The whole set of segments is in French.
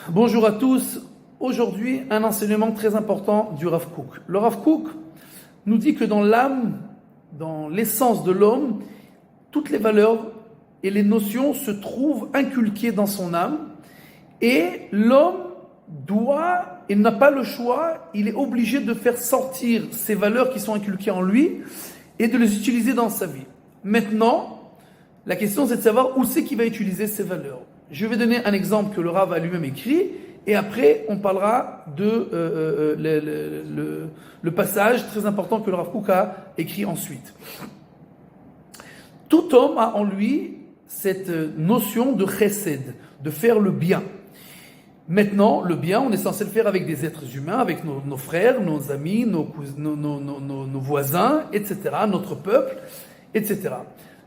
Bonjour à tous. Aujourd'hui, un enseignement très important du Rav Kook. Le Rav Kook nous dit que dans l'âme, dans l'essence de l'homme, toutes les valeurs et les notions se trouvent inculquées dans son âme et l'homme doit, il n'a pas le choix, il est obligé de faire sortir ces valeurs qui sont inculquées en lui et de les utiliser dans sa vie. Maintenant, la question c'est de savoir où c'est qu'il va utiliser ces valeurs. Je vais donner un exemple que le Rav a lui-même écrit et après on parlera de le passage très important que le Rav Kook a écrit ensuite. Tout homme a en lui cette notion de chesed, de faire le bien. Maintenant, le bien, on est censé le faire avec des êtres humains, avec nos frères, nos amis, nos voisins, etc., notre peuple, etc.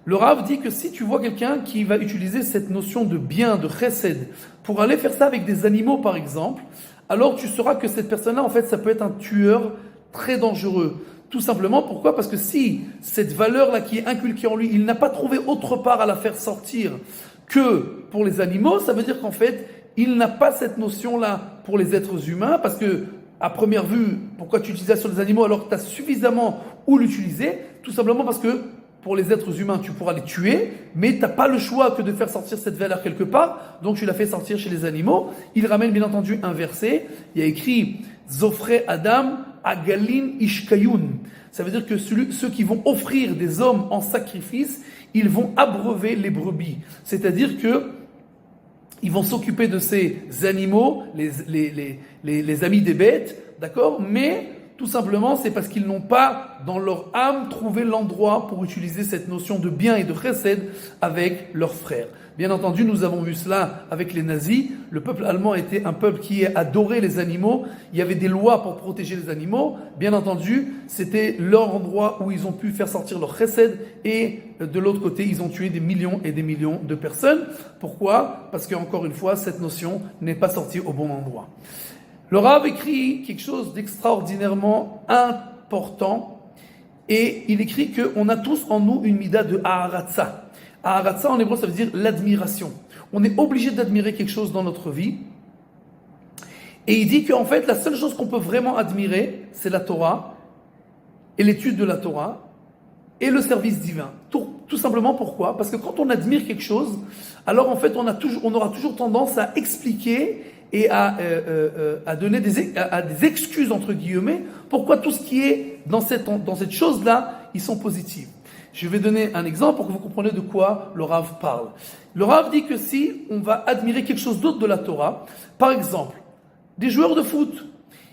Le Rav dit que si tu vois quelqu'un qui va utiliser cette notion de bien, de chesed, pour aller faire ça avec des animaux par exemple, alors tu sauras que cette personne-là, en fait, ça peut être un tueur très dangereux. Tout simplement, pourquoi ? Parce que si cette valeur-là qui est inculquée en lui, il n'a pas trouvé autre part à la faire sortir que pour les animaux, ça veut dire qu'en fait, il n'a pas cette notion-là pour les êtres humains, parce que, à première vue, pourquoi tu utilises ça sur les animaux alors que tu as suffisamment où l'utiliser ? Tout simplement parce que pour les êtres humains, tu pourras les tuer, mais tu n'as pas le choix que de faire sortir cette valeur quelque part, donc tu la fais sortir chez les animaux. Il ramène bien entendu un verset, il y a écrit « Zofre Adam Agalin Ishkayun ». Ça veut dire que ceux qui vont offrir des hommes en sacrifice, ils vont abreuver les brebis. C'est-à-dire que ils vont s'occuper de ces animaux, les amis des bêtes, d'accord ? Mais tout simplement, c'est parce qu'ils n'ont pas, dans leur âme, trouvé l'endroit pour utiliser cette notion de bien et de chesed avec leurs frères. Bien entendu, nous avons vu cela avec les nazis. Le peuple allemand était un peuple qui adorait les animaux. Il y avait des lois pour protéger les animaux. Bien entendu, c'était leur endroit où ils ont pu faire sortir leur chesed. Et de l'autre côté, ils ont tué des millions et des millions de personnes. Pourquoi ? Parce qu'encore une fois, cette notion n'est pas sortie au bon endroit. Le Rav écrit quelque chose d'extraordinairement important et il écrit qu'on a tous en nous une mida de Aharatza. Aharatza en hébreu ça veut dire l'admiration. On est obligé d'admirer quelque chose dans notre vie et il dit qu'en fait la seule chose qu'on peut vraiment admirer c'est la Torah et l'étude de la Torah et le service divin. Tout simplement pourquoi ? Parce que quand on admire quelque chose, alors en fait on aura toujours tendance à expliquer et à donner des excuses entre guillemets, pourquoi tout ce qui est dans cette chose-là, ils sont positifs. Je vais donner un exemple pour que vous compreniez de quoi le Rav parle. Le Rav dit que si on va admirer quelque chose d'autre de la Torah, par exemple, des joueurs de foot,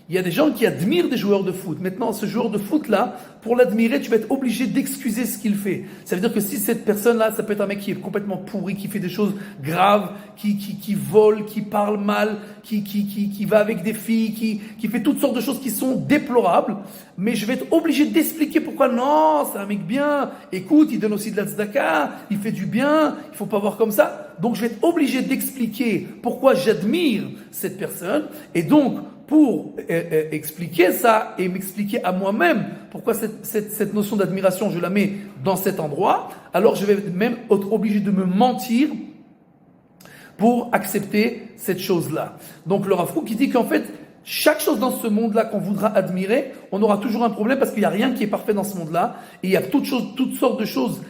il y a des gens qui admirent des joueurs de foot. Maintenant, ce joueur de foot-là, pour l'admirer, tu vas être obligé d'excuser ce qu'il fait. Ça veut dire que si cette personne-là, ça peut être un mec qui est complètement pourri, qui fait des choses graves, qui vole, qui parle mal, qui va avec des filles, qui fait toutes sortes de choses qui sont déplorables, mais je vais être obligé d'expliquer pourquoi non, c'est un mec bien, écoute, il donne aussi de la tzedaka, il fait du bien, il faut pas voir comme ça. Donc je vais être obligé d'expliquer pourquoi j'admire cette personne, et donc, pour expliquer ça et m'expliquer à moi-même pourquoi cette notion d'admiration, je la mets dans cet endroit, alors je vais même être obligé de me mentir pour accepter cette chose-là. Donc le Rav Kook qui dit qu'en fait, chaque chose dans ce monde-là qu'on voudra admirer, on aura toujours un problème parce qu'il n'y a rien qui est parfait dans ce monde-là. Et il y a toutes sortes de choses,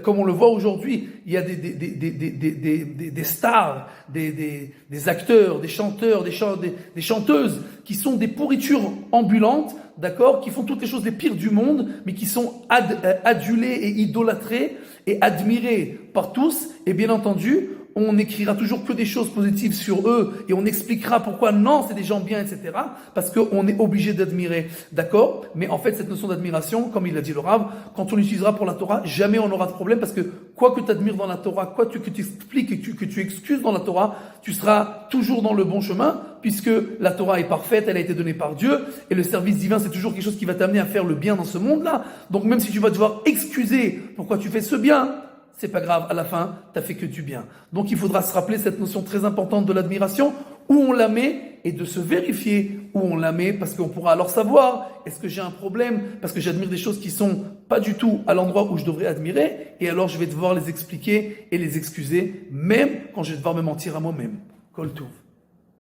comme on le voit aujourd'hui. Il y a des stars, des acteurs, des chanteurs, des chanteuses qui sont des pourritures ambulantes, d'accord, qui font toutes les choses les pires du monde, mais qui sont adulés et idolâtrés et admirés par tous. Et bien entendu, on n'écrira toujours que des choses positives sur eux et on expliquera pourquoi non, c'est des gens bien, etc. Parce qu'on est obligé d'admirer, d'accord ? Mais en fait, cette notion d'admiration, comme il l'a dit le Rav, quand on l'utilisera pour la Torah, jamais on aura de problème parce que quoi que tu admires dans la Torah, quoi que tu expliques et que tu excuses dans la Torah, tu seras toujours dans le bon chemin puisque la Torah est parfaite, elle a été donnée par Dieu et le service divin, c'est toujours quelque chose qui va t'amener à faire le bien dans ce monde-là. Donc même si tu vas devoir excuser pourquoi tu fais ce bien, c'est pas grave, à la fin, t'as fait que du bien. Donc il faudra se rappeler cette notion très importante de l'admiration, où on la met, et de se vérifier où on la met, parce qu'on pourra alors savoir, est-ce que j'ai un problème, parce que j'admire des choses qui sont pas du tout à l'endroit où je devrais admirer, et alors je vais devoir les expliquer et les excuser, même quand je vais devoir me mentir à moi-même. Kol Tov.